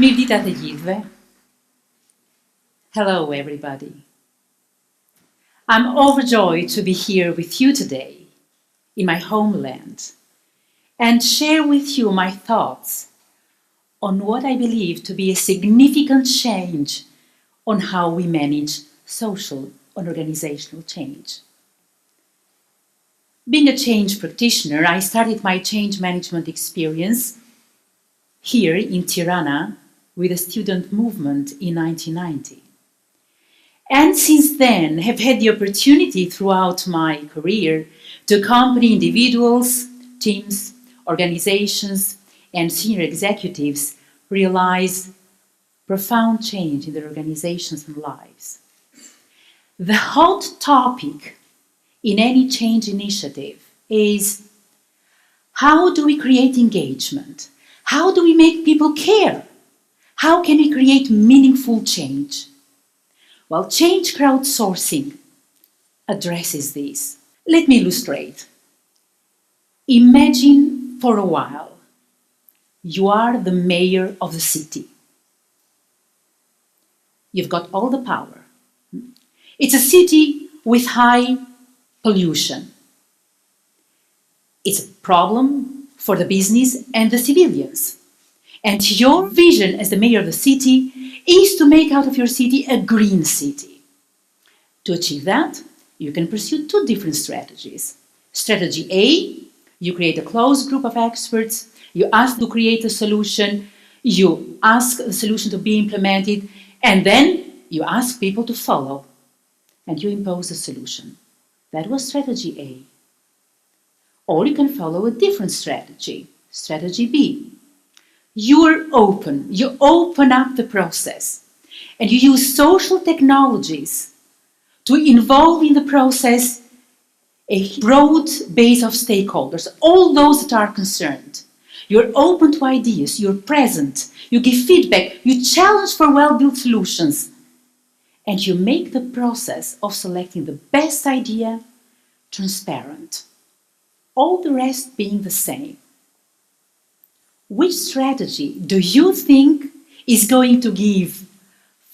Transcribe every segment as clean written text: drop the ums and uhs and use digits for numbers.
Mirë të gjithëve. Hello everybody. I'm overjoyed to be here with you today in my homeland and share with you my thoughts on what I believe to be a significant change on how we manage social and organizational change. Being a change practitioner, I started my change management experience here in Tirana with a student movement in 1990. And since then, have had the opportunity throughout my career to accompany individuals, teams, organizations, and senior executives realize profound change in their organizations and lives. The hot topic in any change initiative is: how do we create engagement? How do we make people care? How can we create meaningful change? Well, Change Crowdsourcing addresses this. Let me illustrate. Imagine for a while you are the mayor of the city. You've got all the power. It's a city with high pollution. It's a problem for the business and the civilians. And your vision as the mayor of the city is to make out of your city a green city. To achieve that, you can pursue two different strategies. Strategy A, you create a closed group of experts, you ask to create a solution, you ask the solution to be implemented, and then you ask people to follow, and you impose a solution. That was strategy A. Or you can follow a different strategy, strategy B. You're open, you open up the process, and you use social technologies to involve in the process a broad base of stakeholders, all those that are concerned. You're open to ideas, you're present, you give feedback, you challenge for well-built solutions, and you make the process of selecting the best idea transparent. All the rest being the same. Which strategy do you think is going to give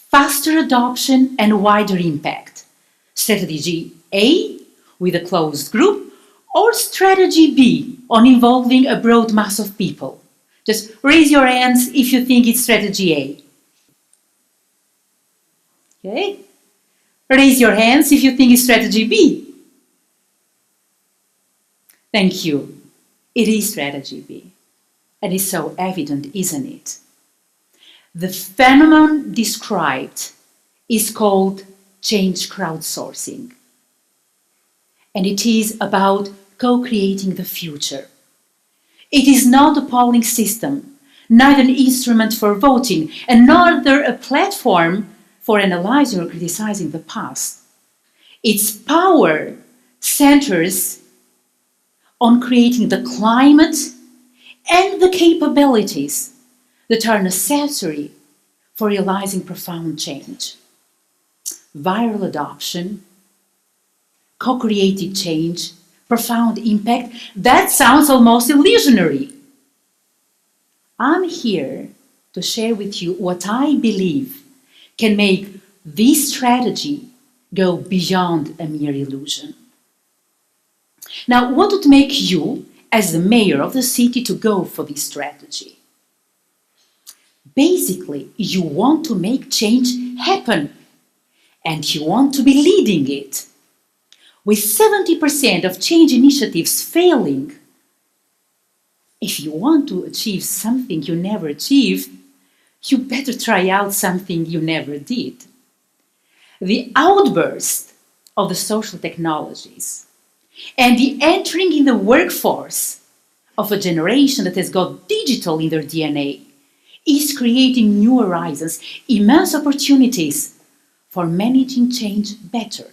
faster adoption and wider impact? Strategy A, with a closed group, or strategy B, on involving a broad mass of people? Just raise your hands if you think it's strategy A. Okay? Raise your hands if you think it's strategy B. Thank you. It is strategy B. And it's so evident, isn't it? The phenomenon described is called change crowdsourcing. And it is about co-creating the future. It is not a polling system, neither an instrument for voting, and neither a platform for analyzing or criticizing the past. Its power centers on creating the climate and the capabilities that are necessary for realizing profound change. Viral adoption, co-created change, profound impact, that sounds almost illusionary. I'm here to share with you what I believe can make this strategy go beyond a mere illusion. Now, what would make you, as the mayor of the city, to go for this strategy? Basically, you want to make change happen, and you want to be leading it. With 70% of change initiatives failing, if you want to achieve something you never achieved, you better try out something you never did. The outburst of the social technologies and the entering in the workforce of a generation that has got digital in their DNA is creating new horizons, immense opportunities for managing change better,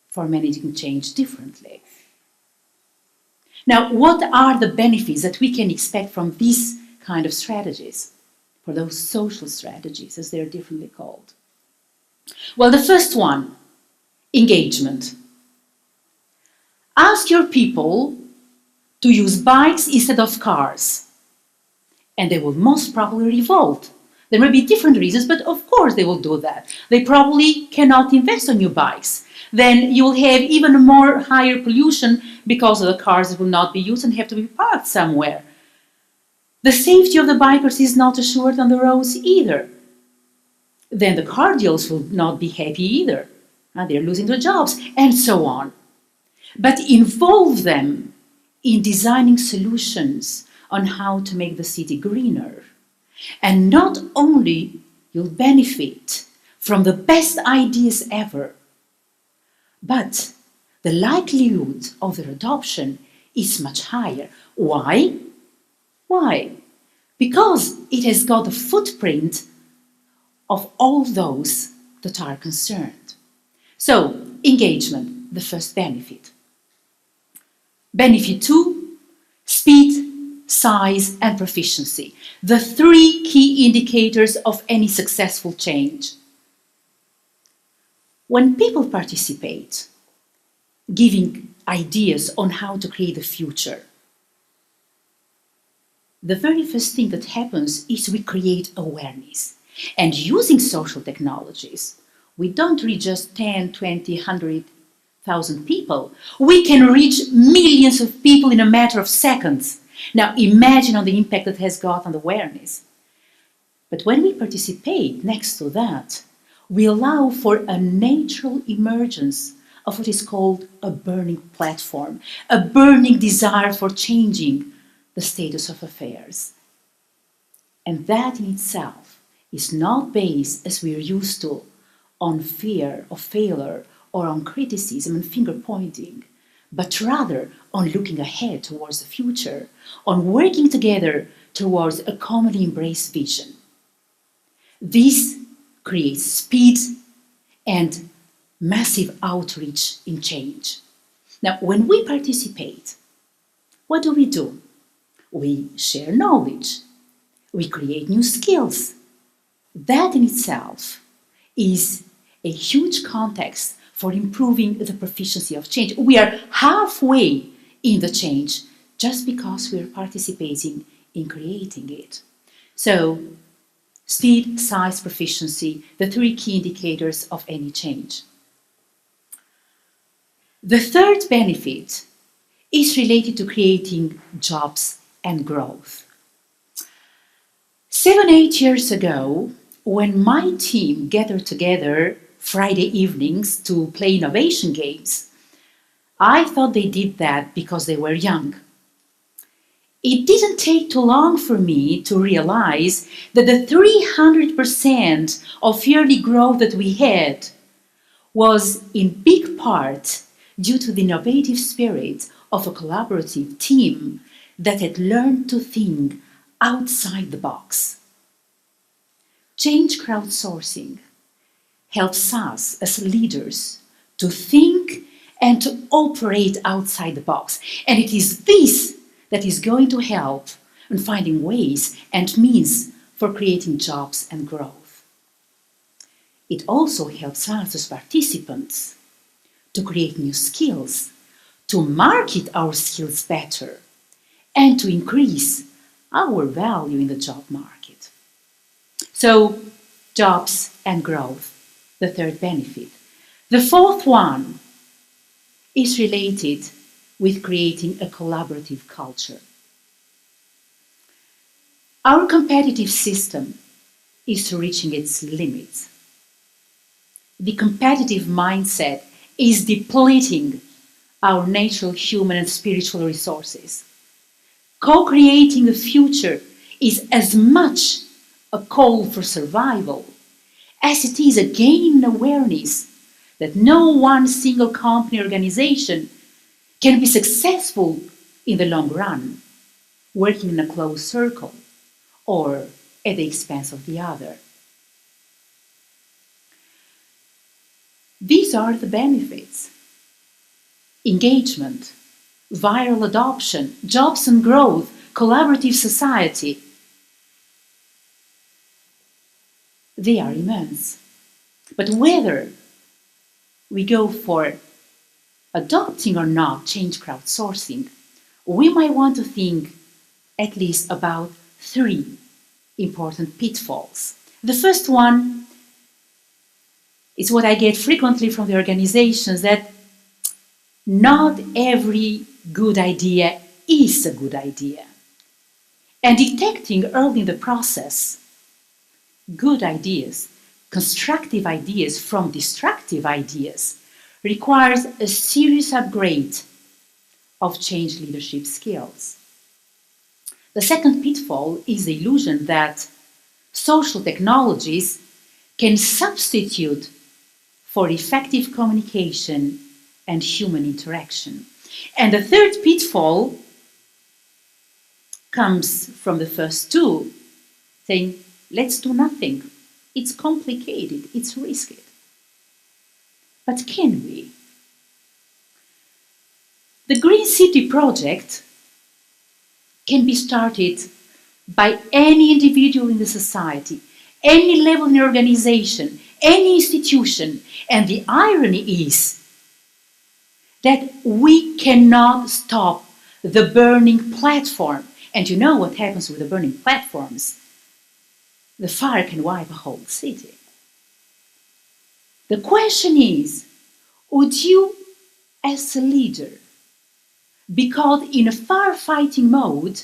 for managing change differently. Now, what are the benefits that we can expect from these kind of strategies, for those social strategies, as they're differently called? Well, the first one, engagement. Ask your people to use bikes instead of cars, and they will most probably revolt There may be different reasons, but of course they will do that. They probably cannot invest on new bikes. Then you will have even more higher pollution because the cars will not be used and have to be parked somewhere. The safety of the bikers is not assured on the roads either. Then the car dealers will not be happy either. They're losing their jobs, and so on. But involve them in designing solutions on how to make the city greener. And not only you'll benefit from the best ideas ever, but the likelihood of their adoption is much higher. Why? Why? Because it has got the footprint of all those that are concerned. So, engagement, the first benefit. Benefit 2, speed, size, and proficiency. The 3 key indicators of any successful change. When people participate, giving ideas on how to create the future, the very first thing that happens is we create awareness. And using social technologies, we don't reach just 10, 20, 100,000 people. We can reach millions of people in a matter of seconds. Now imagine on the impact that has got on awareness. But when we participate next to that, we allow for a natural emergence of what is called a burning platform, a burning desire for changing the status of affairs. And that in itself is not based, as we are used to, on fear of failure or on criticism and finger pointing, but rather on looking ahead towards the future, on working together towards a commonly embraced vision. This creates speed and massive outreach in change. Now, when we participate, what do? We share knowledge. We create new skills. That in itself is a huge context for improving the proficiency of change. We are halfway in the change just because we are participating in creating it. So, speed, size, proficiency, the 3 key indicators of any change. The third benefit is related to creating jobs and growth. 7, 8 years ago, when my team gathered together Friday evenings to play innovation games, I thought they did that because they were young. It didn't take too long for me to realize that the 300% of yearly growth that we had was in big part due to the innovative spirit of a collaborative team that had learned to think outside the box. Change Crowdsourcing helps us as leaders to think and to operate outside the box. And it is this that is going to help in finding ways and means for creating jobs and growth. It also helps us as participants to create new skills, to market our skills better, and to increase our value in the job market. So, jobs and growth, the third benefit. The fourth one is related with creating a collaborative culture. Our competitive system is reaching its limits. The competitive mindset is depleting our natural human and spiritual resources. Co-creating the future is as much a call for survival as it is a gain in awareness that no one single company or organization can be successful in the long run, working in a closed circle or at the expense of the other. These are the benefits: engagement, viral adoption, jobs and growth, collaborative society. They are immense. But whether we go for adopting or not change crowdsourcing, we might want to think at least about 3 important pitfalls. The first one is what I get frequently from the organizations, that not every good idea is a good idea. And detecting early in the process good ideas, constructive ideas from destructive ideas requires a serious upgrade of change leadership skills. The second pitfall is the illusion that social technologies can substitute for effective communication and human interaction. And the third pitfall comes from the first two, saying, let's do nothing. It's complicated, it's risky. But can we? The Green City project can be started by any individual in the society, any level in the organization, any institution. And the irony is that we cannot stop the burning platform. And you know what happens with the burning platforms? The fire can wipe a whole city. The question is, would you, as a leader, be caught in a firefighting mode,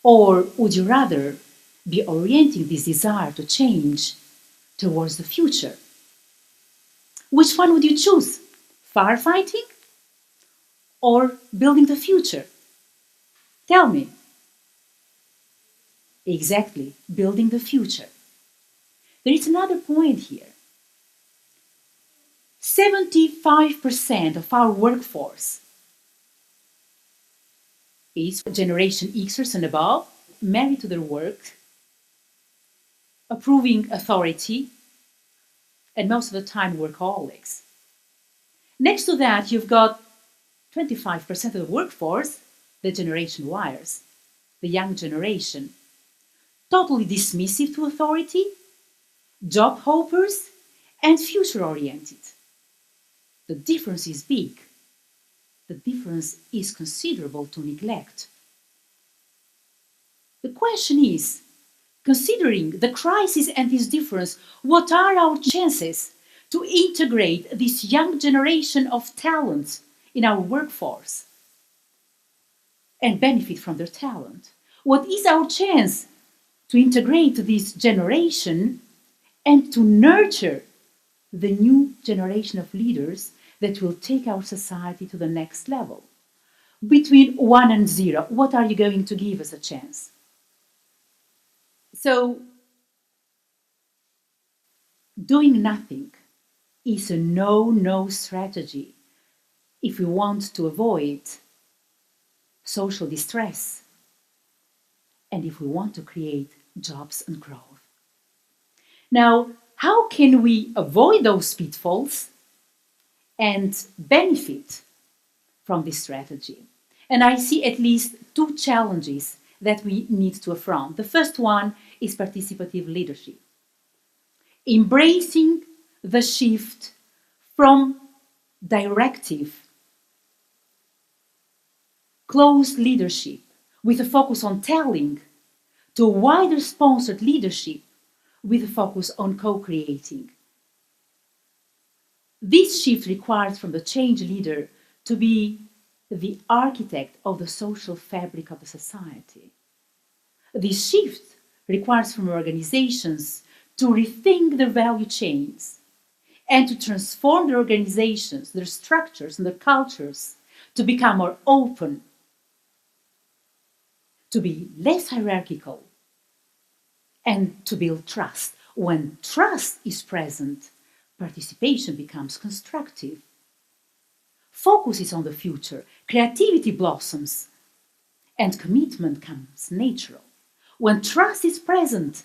or would you rather be orienting this desire to change towards the future? Which one would you choose? Firefighting or building the future? Tell me. Exactly, building the future. There is another point here. 75% of our workforce is Generation Xers and above, married to their work, approving authority, and most of the time workaholics. Next to that, you've got 25% of the workforce, the Generation Ys, the young generation, totally dismissive to authority, job hoppers, and future-oriented. The difference is big. The difference is considerable to neglect. The question is, considering the crisis and this difference, what are our chances to integrate this young generation of talent in our workforce and benefit from their talent? What is our chance to integrate this generation and to nurture the new generation of leaders that will take our society to the next level? Between 1 and 0, what are you going to give us a chance? So, doing nothing is a no-no strategy if we want to avoid social distress and if we want to create jobs and growth. Now, how can we avoid those pitfalls and benefit from this strategy? And I see at least two challenges that we need to affront. The first one is participative leadership. Embracing the shift from directive, closed leadership with a focus on telling to wider sponsored leadership with a focus on co-creating. This shift requires from the change leader to be the architect of the social fabric of the society. This shift requires from organizations to rethink their value chains and to transform their organizations, their structures and their cultures to become more open, to be less hierarchical, and to build trust. When trust is present, participation becomes constructive. Focus is on the future, creativity blossoms, and commitment comes natural. When trust is present,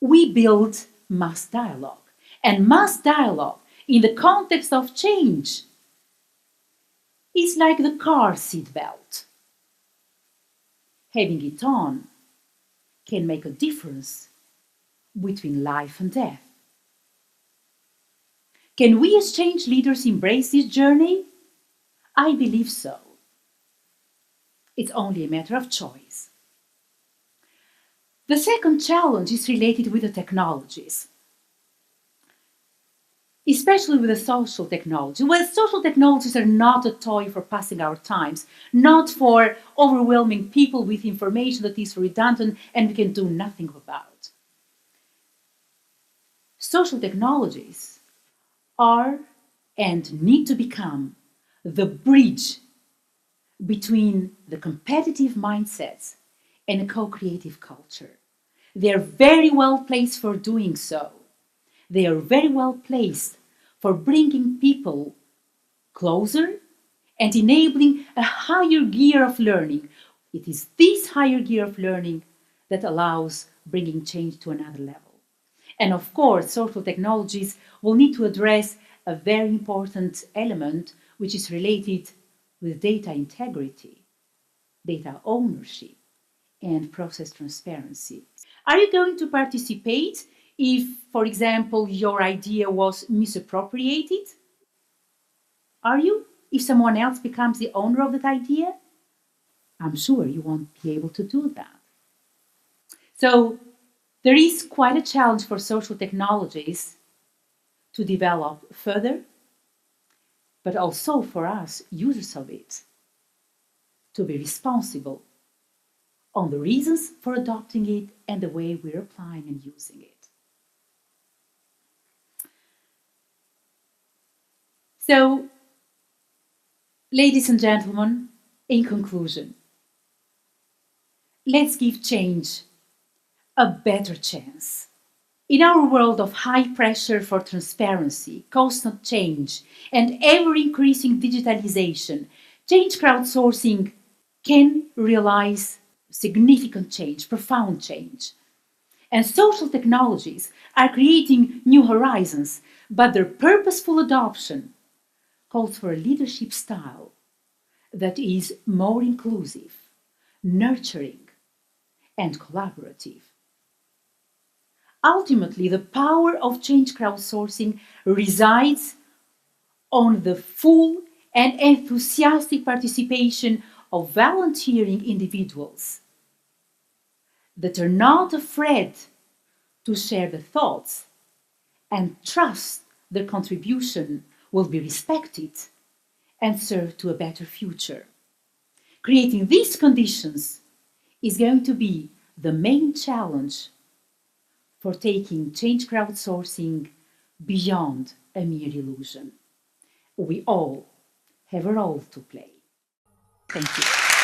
we build mass dialogue. And mass dialogue, in the context of change, is like the car seat belt. Having it on can make a difference between life and death. Can we as change leaders embrace this journey? I believe so. It's only a matter of choice. The second challenge is related with the technologies, especially with the social technology. Well, social technologies are not a toy for passing our times, not for overwhelming people with information that is redundant and we can do nothing about. Social technologies are and need to become the bridge between the competitive mindsets and a co-creative culture. They are very well placed for doing so. They are very well placed for bringing people closer and enabling a higher gear of learning. It is this higher gear of learning that allows bringing change to another level. And of course, social technologies will need to address a very important element which is related with data integrity, data ownership, and process transparency. Are you going to participate if, for example, your idea was misappropriated? Are you? If someone else becomes the owner of that idea? I'm sure you won't be able to do that. So there is quite a challenge for social technologies to develop further, but also for us, users of it, to be responsible on the reasons for adopting it and the way we're applying and using it. So, ladies and gentlemen, in conclusion, let's give change a better chance. In our world of high pressure for transparency, constant change, and ever-increasing digitalization, change crowdsourcing can realize significant change, profound change. And social technologies are creating new horizons, but their purposeful adoption calls for a leadership style that is more inclusive, nurturing, and collaborative. Ultimately, the power of change crowdsourcing resides on the full and enthusiastic participation of volunteering individuals that are not afraid to share their thoughts and trust their contribution will be respected and serve to a better future. Creating these conditions is going to be the main challenge for taking change crowdsourcing beyond a mere illusion. We all have a role to play. Thank you.